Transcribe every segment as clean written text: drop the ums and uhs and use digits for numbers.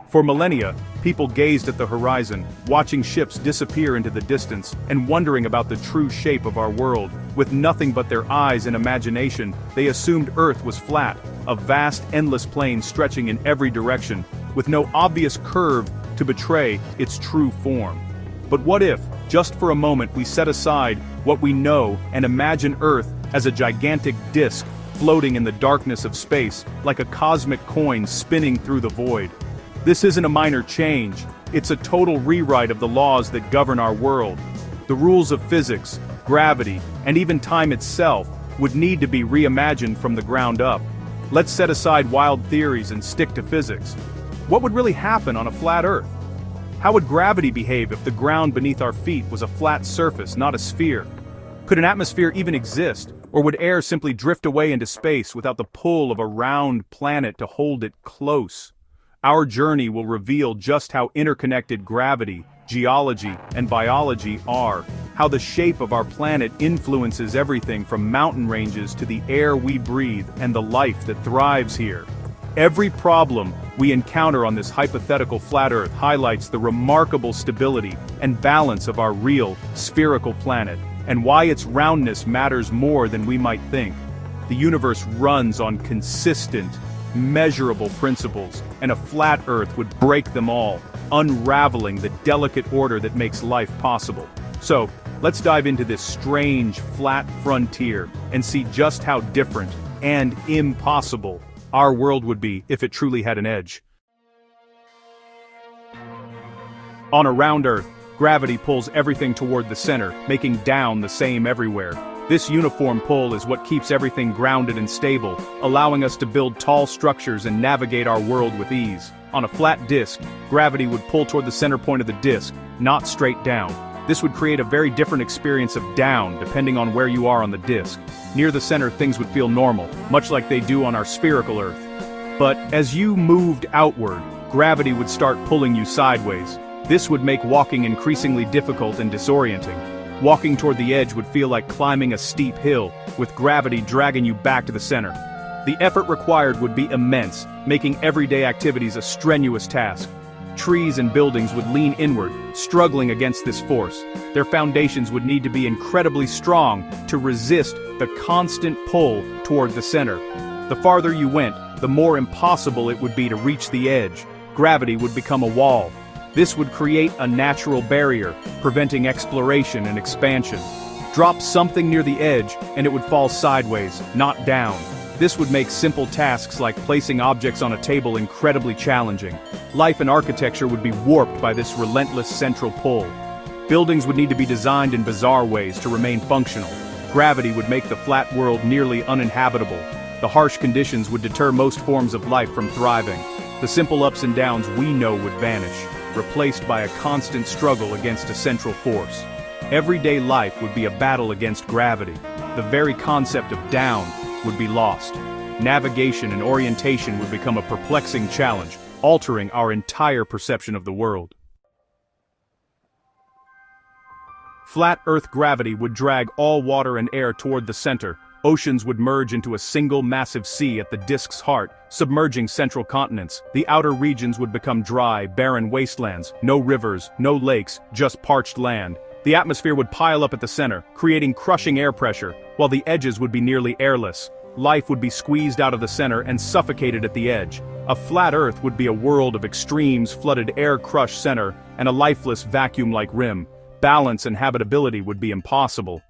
For millennia, people gazed at the horizon, watching ships disappear into the distance, and wondering about the true shape of our world. With nothing but their eyes and imagination, they assumed Earth was flat, a vast, endless plain stretching in every direction, with no obvious curve to betray its true form. But what if, just for a moment, we set aside what we know and imagine Earth as a gigantic disk floating in the darkness of space, like a cosmic coin spinning through the void? This isn't a minor change, it's a total rewrite of the laws that govern our world. The rules of physics, gravity, and even time itself would need to be reimagined from the ground up. Let's set aside wild theories and stick to physics. What would really happen on a flat Earth? How would gravity behave if the ground beneath our feet was a flat surface, not a sphere? Could an atmosphere even exist, or would air simply drift away into space without the pull of a round planet to hold it close? Our journey will reveal just how interconnected gravity, geology, and biology are, how the shape of our planet influences everything from mountain ranges to the air we breathe and the life that thrives here. Every problem we encounter on this hypothetical flat Earth highlights the remarkable stability and balance of our real, spherical planet, and why its roundness matters more than we might think. The universe runs on consistent, measurable principles, and a flat Earth would break them all, unraveling the delicate order that makes life possible. So, let's dive into this strange, flat frontier and see just how different and impossible our world would be if it truly had an edge. On a round Earth, gravity pulls everything toward the center, making down the same everywhere. This uniform pull is what keeps everything grounded and stable, allowing us to build tall structures and navigate our world with ease. On a flat disk, gravity would pull toward the center point of the disk, not straight down. This would create a very different experience of down depending on where you are on the disk. Near the center, things would feel normal, much like they do on our spherical Earth. But as you moved outward, gravity would start pulling you sideways. This would make walking increasingly difficult and disorienting. Walking toward the edge would feel like climbing a steep hill, with gravity dragging you back to the center. The effort required would be immense, making everyday activities a strenuous task. Trees and buildings would lean inward, struggling against this force. Their foundations would need to be incredibly strong to resist the constant pull toward the center. The farther you went, the more impossible it would be to reach the edge. Gravity would become a wall. This would create a natural barrier, preventing exploration and expansion. Drop something near the edge, and it would fall sideways, not down. This would make simple tasks like placing objects on a table incredibly challenging. Life and architecture would be warped by this relentless central pull. Buildings would need to be designed in bizarre ways to remain functional. Gravity would make the flat world nearly uninhabitable. The harsh conditions would deter most forms of life from thriving. The simple ups and downs we know would vanish, replaced by a constant struggle against a central force. Everyday life would be a battle against gravity. The very concept of down would be lost. Navigation and orientation would become a perplexing challenge, altering our entire perception of the world. Flat Earth gravity would drag all water and air toward the center. Oceans would merge into a single massive sea at the disk's heart, submerging central continents. The outer regions would become dry, barren wastelands, no rivers, no lakes, just parched land. The atmosphere would pile up at the center, creating crushing air pressure, while the edges would be nearly airless. Life would be squeezed out of the center and suffocated at the edge. A flat Earth would be a world of extremes, flooded air-crushed center, and a lifeless vacuum-like rim. Balance and habitability would be impossible.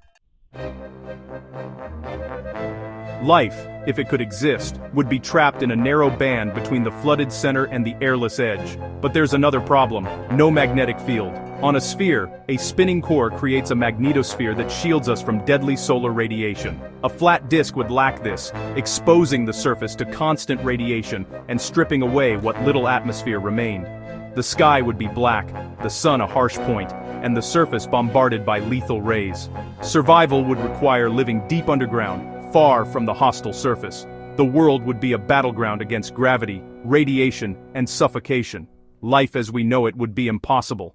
Life, if it could exist, would be trapped in a narrow band between the flooded center and the airless edge. But there's another problem: no magnetic field. On a sphere, a spinning core creates a magnetosphere that shields us from deadly solar radiation. A flat disk would lack this, exposing the surface to constant radiation and stripping away what little atmosphere remained. The sky would be black, the sun a harsh point, and the surface bombarded by lethal rays. Survival would require living deep underground, far from the hostile surface. The world would be a battleground against gravity, radiation, and suffocation. Life as we know it would be impossible.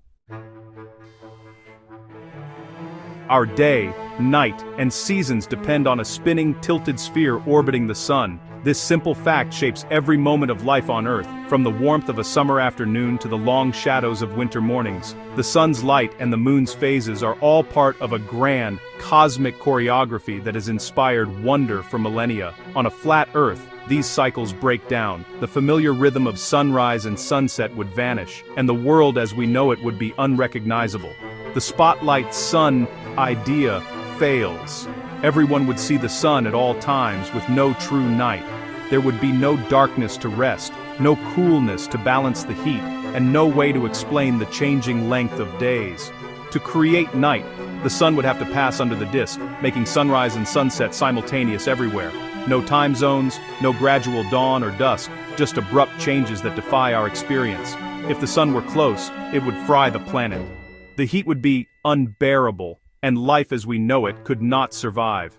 Our day, night, and seasons depend on a spinning, tilted sphere orbiting the sun. This simple fact shapes every moment of life on Earth, from the warmth of a summer afternoon to the long shadows of winter mornings. The sun's light and the moon's phases are all part of a grand, cosmic choreography that has inspired wonder for millennia. On a flat Earth, these cycles break down, the familiar rhythm of sunrise and sunset would vanish, and the world as we know it would be unrecognizable. The spotlight sun idea fails. Everyone would see the sun at all times with no true night. There would be no darkness to rest, no coolness to balance the heat, and no way to explain the changing length of days. To create night, the sun would have to pass under the disk, making sunrise and sunset simultaneous everywhere. No time zones, no gradual dawn or dusk, just abrupt changes that defy our experience. If the sun were close, it would fry the planet. The heat would be unbearable, and life as we know it could not survive.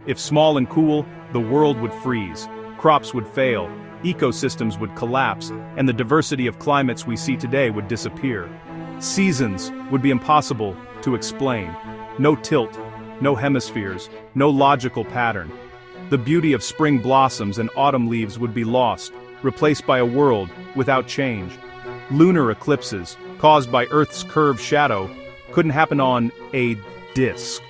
If small and cool, the world would freeze, crops would fail, ecosystems would collapse, and the diversity of climates we see today would disappear. Seasons would be impossible to explain. No tilt, no hemispheres, no logical pattern. The beauty of spring blossoms and autumn leaves would be lost, replaced by a world without change. Lunar eclipses, caused by Earth's curved shadow, couldn't happen on a disk.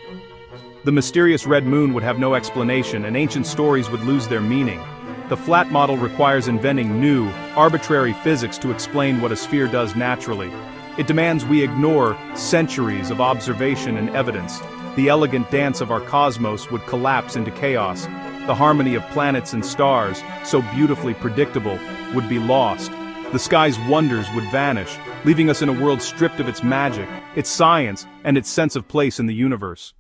The mysterious red moon would have no explanation, and ancient stories would lose their meaning. The flat model requires inventing new, arbitrary physics to explain what a sphere does naturally. It demands we ignore centuries of observation and evidence. The elegant dance of our cosmos would collapse into chaos. The harmony of planets and stars, so beautifully predictable, would be lost. The sky's wonders would vanish, leaving us in a world stripped of its magic, its science, and its sense of place in the universe.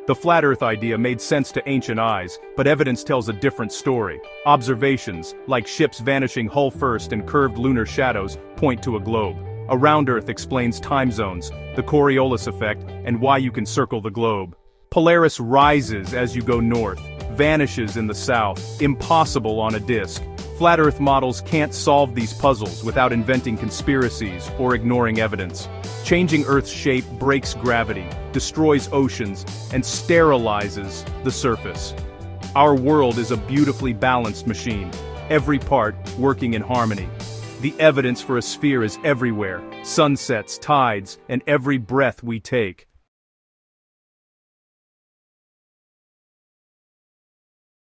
The flat Earth idea made sense to ancient eyes, but evidence tells a different story. Observations, like ships vanishing hull first and curved lunar shadows, point to a globe. A round Earth explains time zones, the Coriolis effect, and why you can circle the globe. Polaris rises as you go north, vanishes in the south, impossible on a disk. Flat Earth models can't solve these puzzles without inventing conspiracies or ignoring evidence. Changing Earth's shape breaks gravity, destroys oceans, and sterilizes the surface. Our world is a beautifully balanced machine, every part working in harmony. The evidence for a sphere is everywhere, sunsets, tides, and every breath we take.